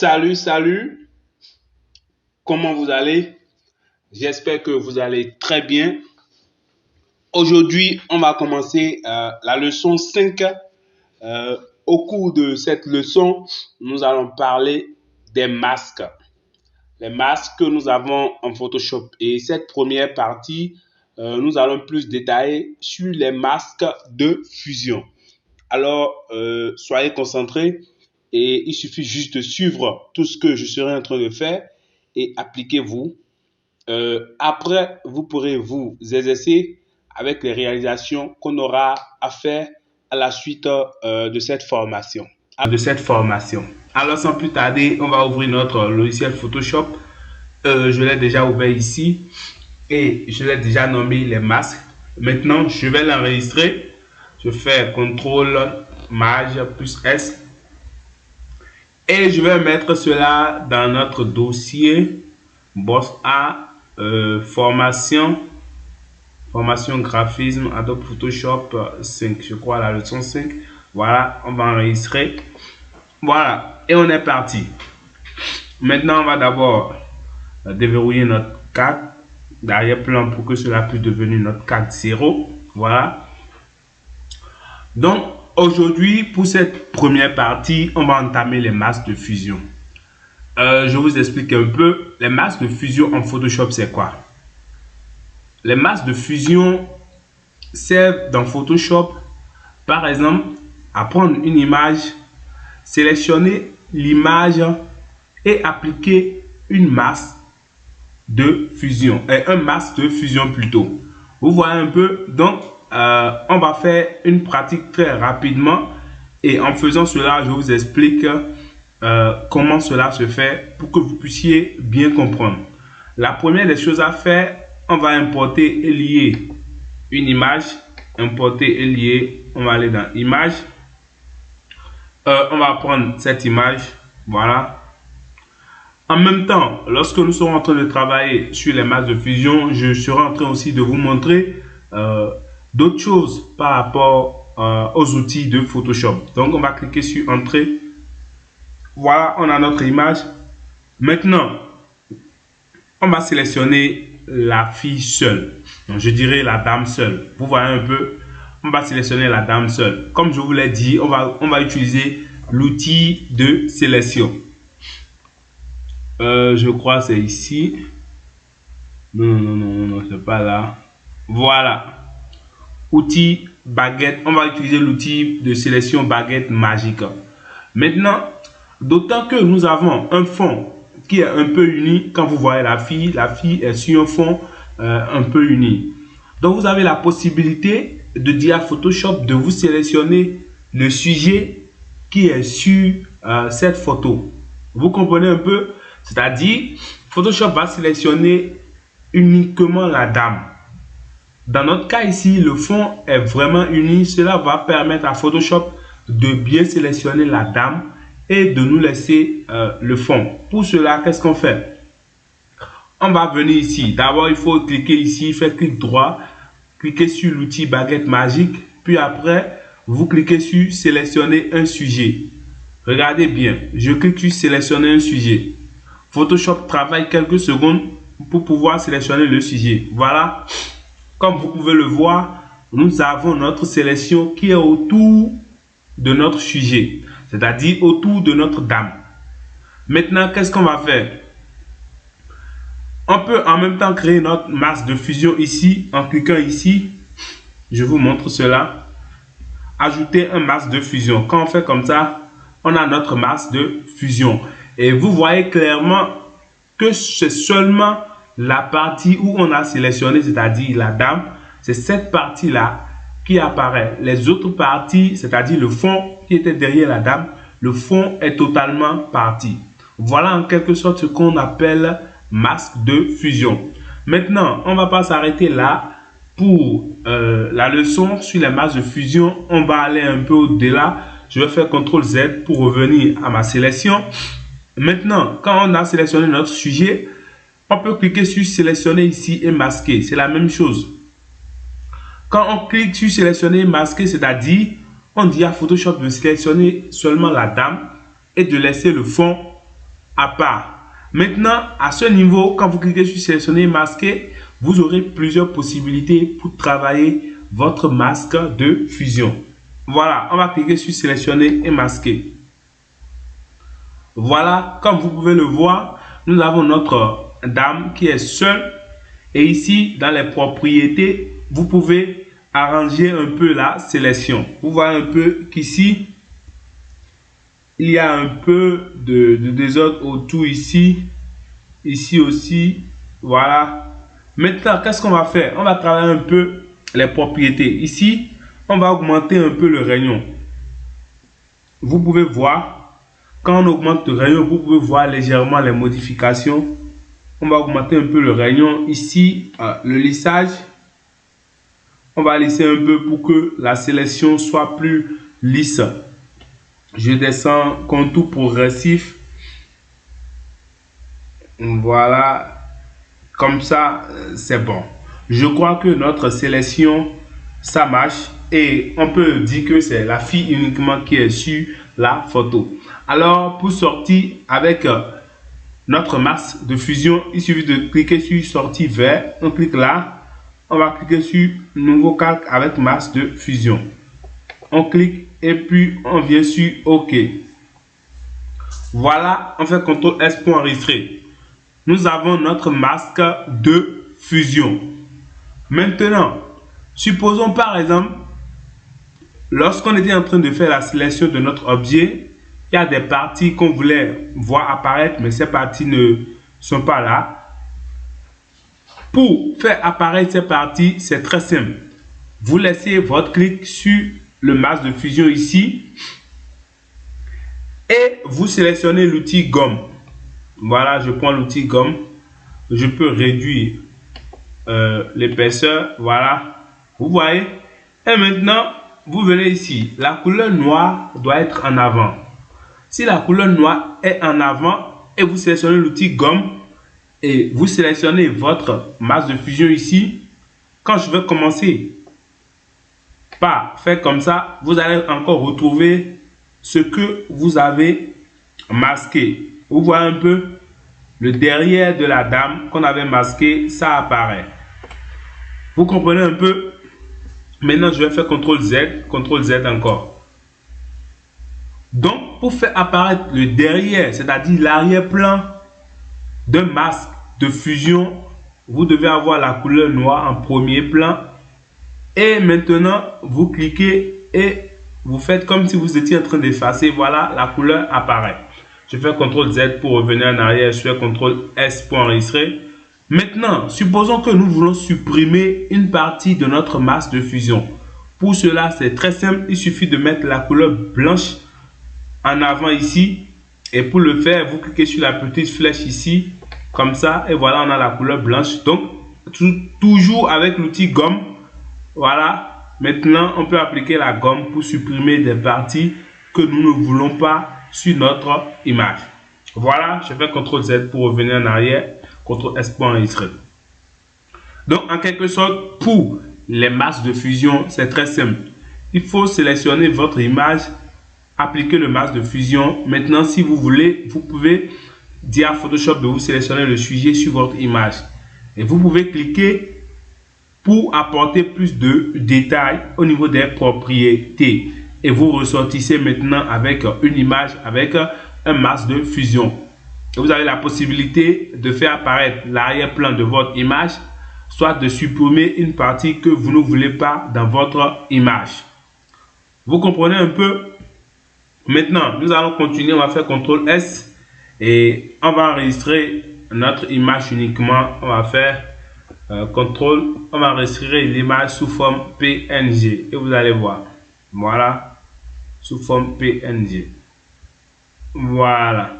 Salut, salut, comment vous allez? J'espère que vous allez très bien. Aujourd'hui, on va commencer la leçon 5. Au cours de cette leçon, nous allons parler des masques. Les masques que nous avons en Photoshop. Et cette première partie, nous allons plus détailler sur les masques de fusion. Alors, soyez concentrés et il suffit juste de suivre tout ce que je serai en train de faire et appliquez-vous. Après, vous pourrez vous exercer avec les réalisations qu'on aura à faire à la suite de cette formation. Alors, sans plus tarder, on va ouvrir notre logiciel Photoshop. Je l'ai déjà ouvert ici et je l'ai déjà nommé les masques. Maintenant, je vais l'enregistrer. Je fais CTRL Maj plus S et je vais mettre cela dans notre dossier Boss A formation graphisme Adobe Photoshop 5, je crois la leçon 5. Voilà, on va enregistrer. Voilà, et on est parti. Maintenant, on va d'abord déverrouiller notre carte d'arrière-plan pour que cela puisse devenir notre carte 0. Voilà. Donc, aujourd'hui, pour cette première partie, on va entamer les masques de fusion. Je vous explique un peu. Les masques de fusion en Photoshop, c'est quoi? Les masques de fusion servent dans Photoshop, par exemple, à prendre une image, sélectionner l'image et appliquer une masse de fusion, un masque de fusion plutôt. Vous voyez un peu, donc on va faire une pratique très rapidement et en faisant cela, je vous explique comment cela se fait pour que vous puissiez bien comprendre. La première des choses à faire, on va importer et lier une image. Importer et lier, on va aller dans image. On va prendre cette image, voilà. En même temps, lorsque nous serons en train de travailler sur les masques de fusion, je serai en train aussi de vous montrer d'autres choses par rapport aux outils de Photoshop. Donc, on va cliquer sur Entrée. Voilà, on a notre image. Maintenant, on va sélectionner la fille seule. Donc, je dirais la dame seule. Vous voyez un peu, on va sélectionner la dame seule. Comme je vous l'ai dit, on va utiliser l'outil de sélection. Je crois que c'est ici. Non, c'est pas là. Voilà. Outil baguette. On va utiliser l'outil de sélection baguette magique. Maintenant, d'autant que nous avons un fond qui est un peu uni. Quand vous voyez la fille est sur un fond un peu uni. Donc, vous avez la possibilité de dire à Photoshop de vous sélectionner le sujet qui est sur cette photo. Vous comprenez un peu? C'est-à-dire, Photoshop va sélectionner uniquement la dame. Dans notre cas ici, le fond est vraiment uni. Cela va permettre à Photoshop de bien sélectionner la dame et de nous laisser le fond. Pour cela, qu'est-ce qu'on fait? On va venir ici. D'abord, il faut cliquer ici, faire clic droit, cliquer sur l'outil baguette magique. Puis après, vous cliquez sur sélectionner un sujet. Regardez bien, je clique sur sélectionner un sujet. Photoshop travaille quelques secondes pour pouvoir sélectionner le sujet. Voilà, comme vous pouvez le voir, nous avons notre sélection qui est autour de notre sujet, c'est-à-dire autour de notre dame. Maintenant, qu'est-ce qu'on va faire? On peut en même temps créer notre masse de fusion ici, en cliquant ici. Je vous montre cela. Ajouter un masque de fusion. Quand on fait comme ça, on a notre masse de fusion. Et vous voyez clairement que c'est seulement la partie où on a sélectionné, c'est-à-dire la dame, c'est cette partie-là qui apparaît. Les autres parties, c'est-à-dire le fond qui était derrière la dame, le fond est totalement parti. Voilà en quelque sorte ce qu'on appelle masque de fusion. Maintenant, on ne va pas s'arrêter là pour la leçon sur les masques de fusion. On va aller un peu au-delà. Je vais faire CTRL Z pour revenir à ma sélection. Maintenant, quand on a sélectionné notre sujet, on peut cliquer sur sélectionner ici et masquer. C'est la même chose. Quand on clique sur sélectionner et masquer, c'est-à-dire, on dit à Photoshop de sélectionner seulement la dame et de laisser le fond à part. Maintenant, à ce niveau, quand vous cliquez sur sélectionner masquer, vous aurez plusieurs possibilités pour travailler votre masque de fusion. Voilà, on va cliquer sur sélectionner et masquer. Voilà, comme vous pouvez le voir, nous avons notre dame qui est seule. Et ici, dans les propriétés, vous pouvez arranger un peu la sélection. Vous voyez un peu qu'ici, il y a un peu de désordre autour ici. Ici aussi, voilà. Maintenant, qu'est-ce qu'on va faire? On va travailler un peu les propriétés. Ici, on va augmenter un peu le rayon. Vous pouvez voir, quand on augmente le rayon, vous pouvez voir légèrement les modifications. On va augmenter un peu le rayon. Ici, le lissage. On va lisser un peu pour que la sélection soit plus lisse. Je descends contour progressif. Voilà. Comme ça, c'est bon. Je crois que notre sélection, ça marche. Et on peut dire que c'est la fille uniquement qui est sur la photo. Alors, pour sortir avec notre masque de fusion, il suffit de cliquer sur sortie vert. On clique là. On va cliquer sur nouveau calque avec masque de fusion. On clique et puis on vient sur OK. Voilà, on fait CTRL S pour enregistrer. Nous avons notre masque de fusion. Maintenant, supposons par exemple, lorsqu'on était en train de faire la sélection de notre objet, il y a des parties qu'on voulait voir apparaître, mais ces parties ne sont pas là. Pour faire apparaître ces parties, c'est très simple. Vous laissez votre clic sur le masque de fusion ici et vous sélectionnez l'outil gomme. Voilà, je prends l'outil gomme. Je peux réduire l'épaisseur. Voilà, vous voyez. Et maintenant, vous venez ici. La couleur noire doit être en avant. Si la couleur noire est en avant et vous sélectionnez l'outil gomme, et vous sélectionnez votre masque de fusion ici. Quand je vais commencer par faire comme ça, vous allez encore retrouver ce que vous avez masqué. Vous voyez un peu le derrière de la dame qu'on avait masqué, ça apparaît. Vous comprenez un peu? Maintenant, je vais faire CTRL Z encore. Donc, pour faire apparaître le derrière, c'est-à-dire l'arrière-plan d'un masque de fusion, vous devez avoir la couleur noire en premier plan. Et maintenant, vous cliquez et vous faites comme si vous étiez en train d'effacer. Voilà, la couleur apparaît. Je fais CTRL Z pour revenir en arrière. Je fais CTRL S pour enregistrer. Maintenant, supposons que nous voulons supprimer une partie de notre masque de fusion. Pour cela, c'est très simple. Il suffit de mettre la couleur blanche en avant ici. Et pour le faire, vous cliquez sur la petite flèche ici. Comme ça. Et voilà, on a la couleur blanche. Donc, toujours avec l'outil gomme. Voilà. Maintenant, on peut appliquer la gomme pour supprimer des parties que nous ne voulons pas sur notre image. Voilà. Je fais CTRL Z pour revenir en arrière. CTRL S pour enregistrer. Donc, en quelque sorte, pour les masques de fusion, c'est très simple. Il faut sélectionner votre image, appliquer le masque de fusion. Maintenant, si vous voulez, vous pouvez dire à Photoshop de vous sélectionner le sujet sur votre image. Et vous pouvez cliquer pour apporter plus de détails au niveau des propriétés. Et vous ressortissez maintenant avec une image, avec un masque de fusion. Et vous avez la possibilité de faire apparaître l'arrière-plan de votre image, soit de supprimer une partie que vous ne voulez pas dans votre image. Vous comprenez un peu? Maintenant, nous allons continuer. On va faire CTRL S et on va enregistrer notre image uniquement. On va faire CTRL. On va enregistrer l'image sous forme PNG. Et vous allez voir. Voilà. Sous forme PNG. Voilà.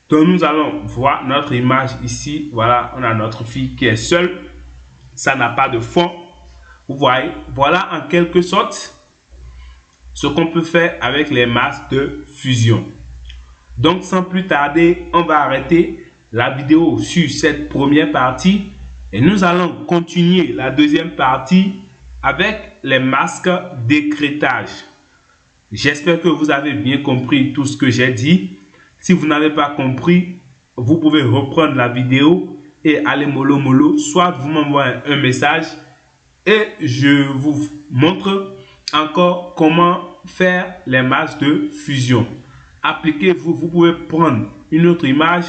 Donc, nous allons voir notre image ici. Voilà. On a notre fille qui est seule. Ça n'a pas de fond. Vous voyez. Voilà en quelque sorte ce qu'on peut faire avec les masques de fusion. Donc, sans plus tarder, on va arrêter la vidéo sur cette première partie et nous allons continuer la deuxième partie avec les masques d'écrêtage. J'espère que vous avez bien compris tout ce que j'ai dit. Si vous n'avez pas compris, vous pouvez reprendre la vidéo et aller mollo mollo, soit vous m'envoyez un message et je vous montre encore comment faire les masques de fusion. Appliquez-vous, vous pouvez prendre une autre image.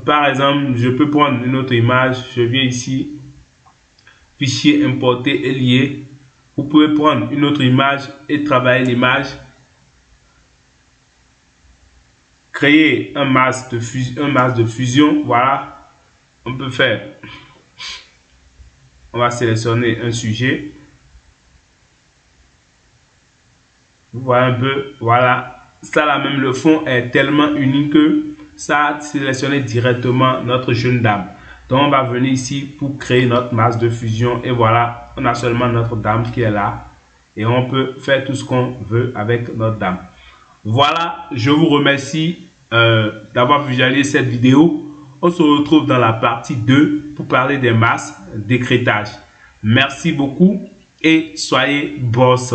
Par exemple, je peux prendre une autre image. Je viens ici, fichier importé et lié. Vous pouvez prendre une autre image et travailler l'image. Créer un masque de fusion. Voilà, on peut faire. On va sélectionner un sujet. Vous voyez un peu, voilà. Ça là même, le fond est tellement unique que ça a sélectionné directement notre jeune dame. Donc on va venir ici pour créer notre masque de fusion et voilà, on a seulement notre dame qui est là et on peut faire tout ce qu'on veut avec notre dame. Voilà, je vous remercie d'avoir visualisé cette vidéo. On se retrouve dans la partie 2 pour parler des masques d'écrêtage. Merci beaucoup et soyez boss.